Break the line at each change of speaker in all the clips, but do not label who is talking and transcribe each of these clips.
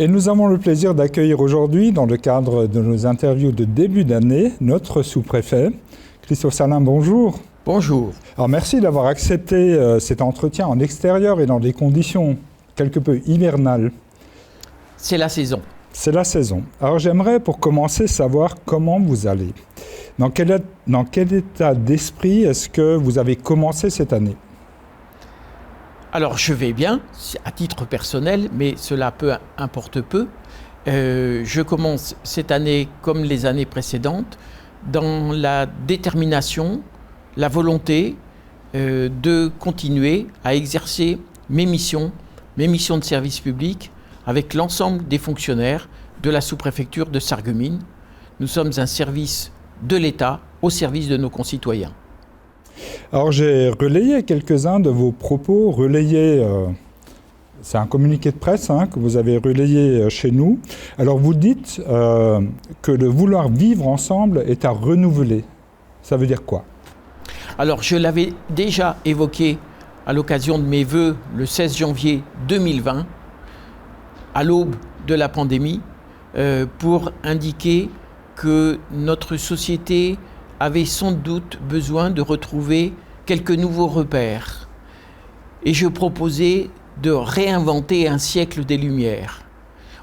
Et nous avons le plaisir d'accueillir aujourd'hui, dans le cadre de nos interviews de début d'année, notre sous-préfet. Christophe Salin, bonjour.
Bonjour.
Alors merci d'avoir accepté cet entretien en extérieur et dans des conditions quelque peu hivernales.
C'est la saison.
C'est la saison. Alors j'aimerais pour commencer savoir comment vous allez. Dans quel état d'esprit est-ce que vous avez commencé cette année ?
Alors je vais bien, à titre personnel, mais cela importe peu. Je commence cette année comme les années précédentes dans la détermination, la volonté de continuer à exercer mes missions de service public avec l'ensemble des fonctionnaires de la sous-préfecture de Sarreguemines. Nous sommes un service de l'État au service de nos concitoyens.
Alors j'ai relayé quelques-uns de vos propos, c'est un communiqué de presse que vous avez relayé chez nous. Alors vous dites que le vouloir vivre ensemble est à renouveler. Ça veut dire quoi ?
Alors je l'avais déjà évoqué à l'occasion de mes vœux le 16 janvier 2020, à l'aube de la pandémie, pour indiquer que notre société avait sans doute besoin de retrouver quelques nouveaux repères. Et je proposais de réinventer un siècle des Lumières.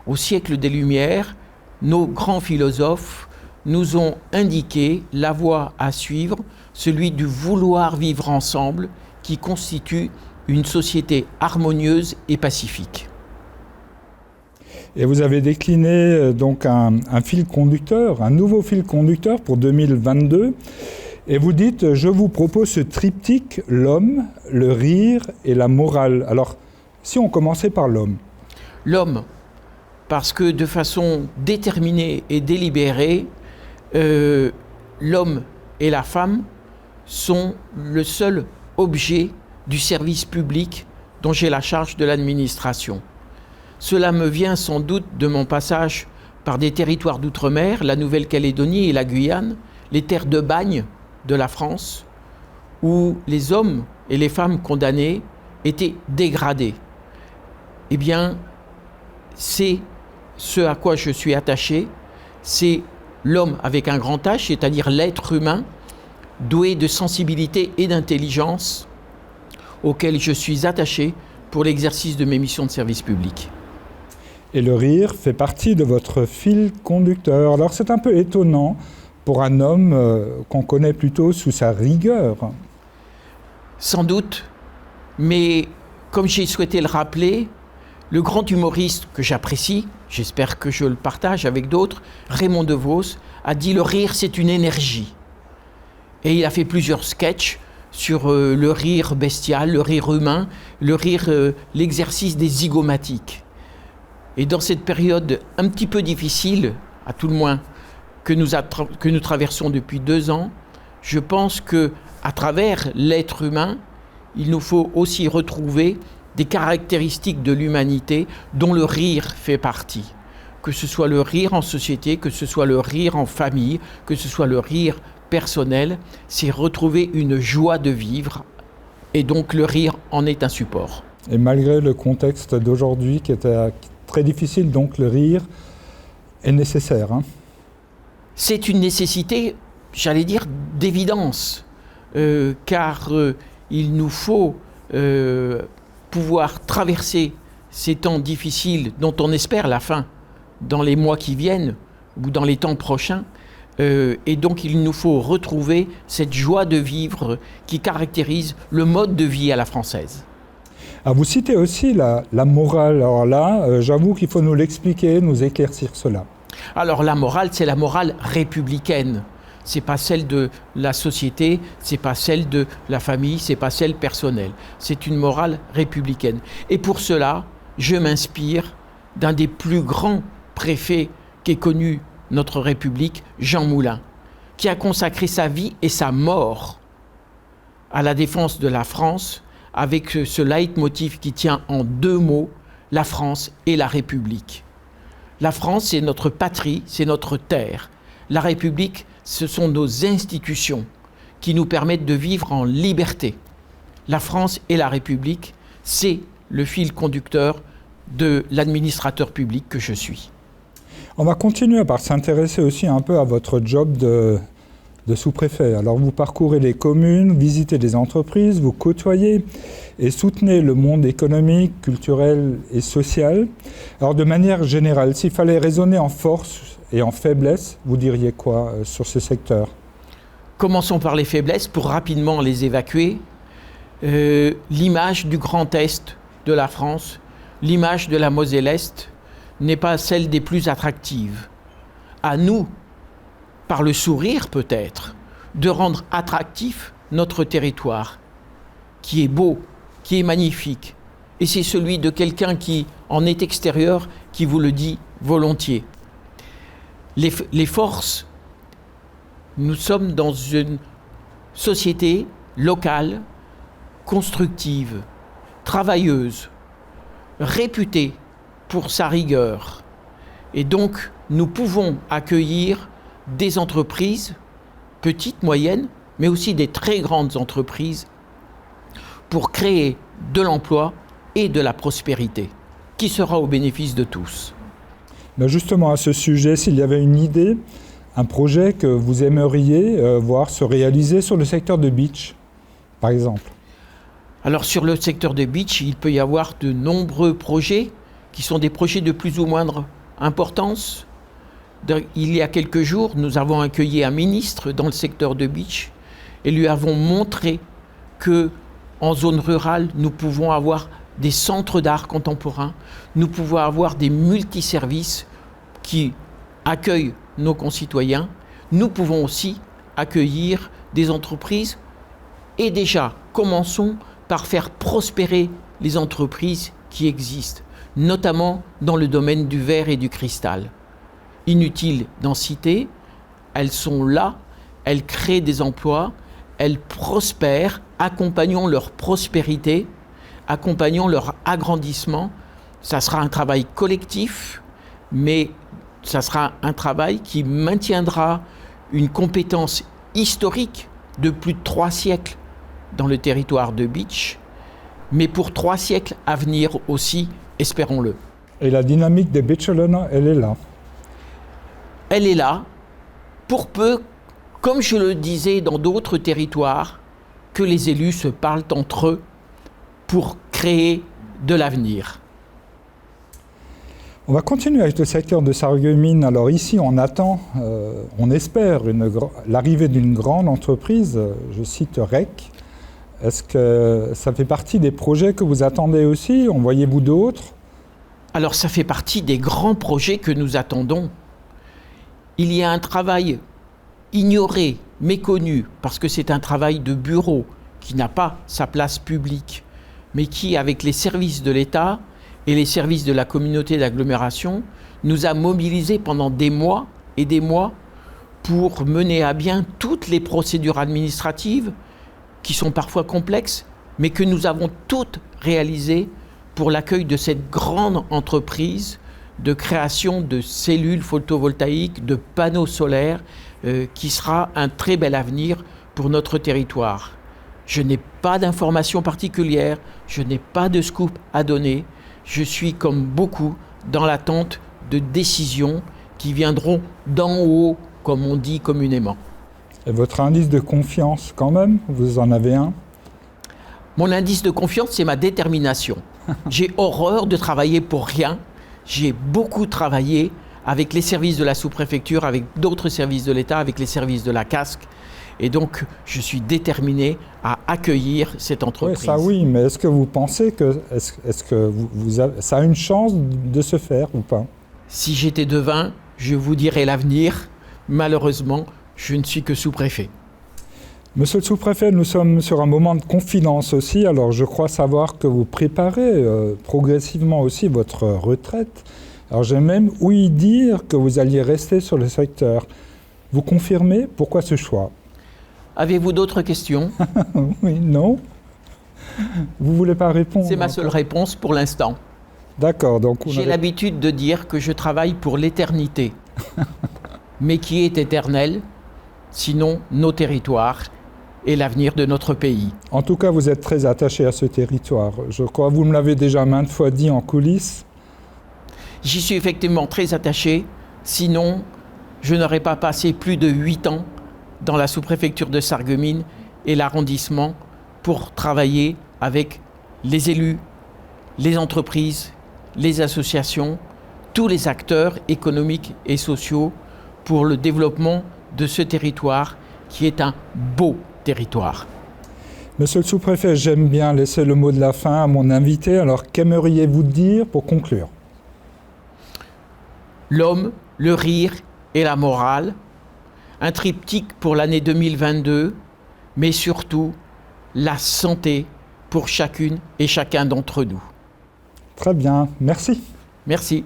Au siècle des Lumières, nos grands philosophes nous ont indiqué la voie à suivre, celui du vouloir vivre ensemble, qui constitue une société harmonieuse et pacifique.
Et vous avez décliné donc un fil conducteur, un nouveau fil conducteur pour 2022. Et vous dites, je vous propose ce triptyque, l'homme, le rire et la morale. Alors, si on commençait par l'homme.
L'homme, parce que de façon déterminée et délibérée, l'homme et la femme sont le seul objet du service public dont j'ai la charge de l'administration. Cela me vient sans doute de mon passage par des territoires d'outre-mer, la Nouvelle-Calédonie et la Guyane, les terres de bagne de la France, où les hommes et les femmes condamnés étaient dégradés. Eh bien, c'est ce à quoi je suis attaché, c'est l'homme avec un grand H, c'est-à-dire l'être humain, doué de sensibilité et d'intelligence, auquel je suis attaché pour l'exercice de mes missions de service public.
Et le rire fait partie de votre fil conducteur. Alors c'est un peu étonnant pour un homme qu'on connaît plutôt sous sa rigueur.
Sans doute, mais comme j'ai souhaité le rappeler, le grand humoriste que j'apprécie, j'espère que je le partage avec d'autres, Raymond DeVos, a dit « Le rire, c'est une énergie ». Et il a fait plusieurs sketchs sur le rire bestial, le rire humain, le rire, l'exercice des zygomatiques. Et dans cette période un petit peu difficile, à tout le moins, que nous traversons depuis 2 ans, je pense qu'à travers l'être humain, il nous faut aussi retrouver des caractéristiques de l'humanité dont le rire fait partie. Que ce soit le rire en société, que ce soit le rire en famille, que ce soit le rire personnel, c'est retrouver une joie de vivre. Et donc le rire en est un support.
Et malgré le contexte d'aujourd'hui qui était très difficile, donc le rire est nécessaire.
C'est une nécessité, j'allais dire, d'évidence, car il nous faut pouvoir traverser ces temps difficiles dont on espère la fin dans les mois qui viennent ou dans les temps prochains. Et donc il nous faut retrouver cette joie de vivre qui caractérise le mode de vie à la française.
Ah, vous citez aussi la morale. Alors là, j'avoue qu'il faut nous l'expliquer, nous éclaircir cela.
Alors la morale, c'est la morale républicaine. C'est pas celle de la société, c'est pas celle de la famille, c'est pas celle personnelle. C'est une morale républicaine. Et pour cela, je m'inspire d'un des plus grands préfets qu'ait connu notre République, Jean Moulin, qui a consacré sa vie et sa mort à la défense de la France, avec ce leitmotiv qui tient en 2 mots, la France et la République. La France, c'est notre patrie, c'est notre terre. La République, ce sont nos institutions qui nous permettent de vivre en liberté. La France et la République, c'est le fil conducteur de l'administrateur public que je suis.
On va continuer par s'intéresser aussi un peu à votre job de sous-préfet. Alors vous parcourez les communes, visitez des entreprises, vous côtoyez et soutenez le monde économique, culturel et social. Alors de manière générale, s'il fallait raisonner en force et en faiblesse, vous diriez quoi sur ce secteur ?
Commençons par les faiblesses pour rapidement les évacuer. L'image du Grand Est de la France, l'image de la Moselle-Est n'est pas celle des plus attractives. À nous, par le sourire peut-être, de rendre attractif notre territoire, qui est beau, qui est magnifique. Et c'est celui de quelqu'un qui en est extérieur, qui vous le dit volontiers. Les forces, nous sommes dans une société locale, constructive, travailleuse, réputée pour sa rigueur. Et donc, nous pouvons accueillir des entreprises, petites, moyennes, mais aussi des très grandes entreprises, pour créer de l'emploi et de la prospérité, qui sera au bénéfice de tous.
Mais justement, à ce sujet, s'il y avait une idée, un projet que vous aimeriez voir se réaliser sur le secteur de Bitche, par exemple.
Alors sur le secteur de Bitche, il peut y avoir de nombreux projets qui sont des projets de plus ou moindre importance. Il y a quelques jours, nous avons accueilli un ministre dans le secteur de Bitche et lui avons montré qu'en zone rurale, nous pouvons avoir des centres d'art contemporain, nous pouvons avoir des multiservices qui accueillent nos concitoyens. Nous pouvons aussi accueillir des entreprises et déjà, commençons par faire prospérer les entreprises qui existent, notamment dans le domaine du verre et du cristal. Inutile d'en citer, elles sont là, elles créent des emplois, elles prospèrent, accompagnons leur prospérité, accompagnons leur agrandissement. Ça sera un travail collectif, mais ça sera un travail qui maintiendra une compétence historique de plus de 3 siècles dans le territoire de Bitche, mais pour 3 siècles à venir aussi, espérons-le.
Et la dynamique des Bitchelena, elle est là.
Elle est là, pour peu, comme je le disais dans d'autres territoires, que les élus se parlent entre eux pour créer de l'avenir.
On va continuer avec le secteur de Sarreguemines. Alors ici, on attend, on espère l'arrivée d'une grande entreprise, je cite REC. Est-ce que ça fait partie des projets que vous attendez aussi ? En voyez-vous d'autres ?
Alors ça fait partie des grands projets que nous attendons. Il y a un travail ignoré, méconnu, parce que c'est un travail de bureau qui n'a pas sa place publique, mais qui, avec les services de l'État et les services de la communauté d'agglomération, nous a mobilisés pendant des mois et des mois pour mener à bien toutes les procédures administratives qui sont parfois complexes, mais que nous avons toutes réalisées pour l'accueil de cette grande entreprise de création de cellules photovoltaïques, de panneaux solaires, qui sera un très bel avenir pour notre territoire. Je n'ai pas d'informations particulières, je n'ai pas de scoop à donner. Je suis, comme beaucoup, dans l'attente de décisions qui viendront d'en haut, comme on dit communément.
Et votre indice de confiance, quand même, vous en avez un ?
Mon indice de confiance, c'est ma détermination. J'ai horreur de travailler pour rien. J'ai beaucoup travaillé avec les services de la sous-préfecture, avec d'autres services de l'État, avec les services de la casque. Et donc, je suis déterminé à accueillir cette entreprise.
Oui, ça oui, mais est-ce que vous pensez que, ça a une chance de se faire ou pas ?
Si j'étais devin, je vous dirais l'avenir. Malheureusement, je ne suis que sous-préfet.
Monsieur le sous-préfet, nous sommes sur un moment de confidence aussi. Alors, je crois savoir que vous préparez progressivement aussi votre retraite. Alors, j'ai même ouï dire que vous alliez rester sur le secteur. Vous confirmez ? Pourquoi ce choix ?
Avez-vous d'autres questions ?
Oui, non. Vous ne voulez pas répondre ?
C'est ma seule réponse pour l'instant.
D'accord. Donc
j'ai l'habitude de dire que je travaille pour l'éternité. Mais qui est éternel, sinon nos territoires et l'avenir de notre pays.
En tout cas, vous êtes très attaché à ce territoire. Je crois que vous me l'avez déjà maintes fois dit en coulisses.
J'y suis effectivement très attaché, sinon je n'aurais pas passé plus de 8 ans dans la sous-préfecture de Sarreguemines et l'arrondissement pour travailler avec les élus, les entreprises, les associations, tous les acteurs économiques et sociaux pour le développement de ce territoire qui est un beau territoire.
Monsieur le sous-préfet, j'aime bien laisser le mot de la fin à mon invité. Alors, qu'aimeriez-vous dire pour conclure?
L'homme, le rire et la morale, un triptyque pour l'année 2022, mais surtout la santé pour chacune et chacun d'entre nous.
Très bien, merci.
Merci.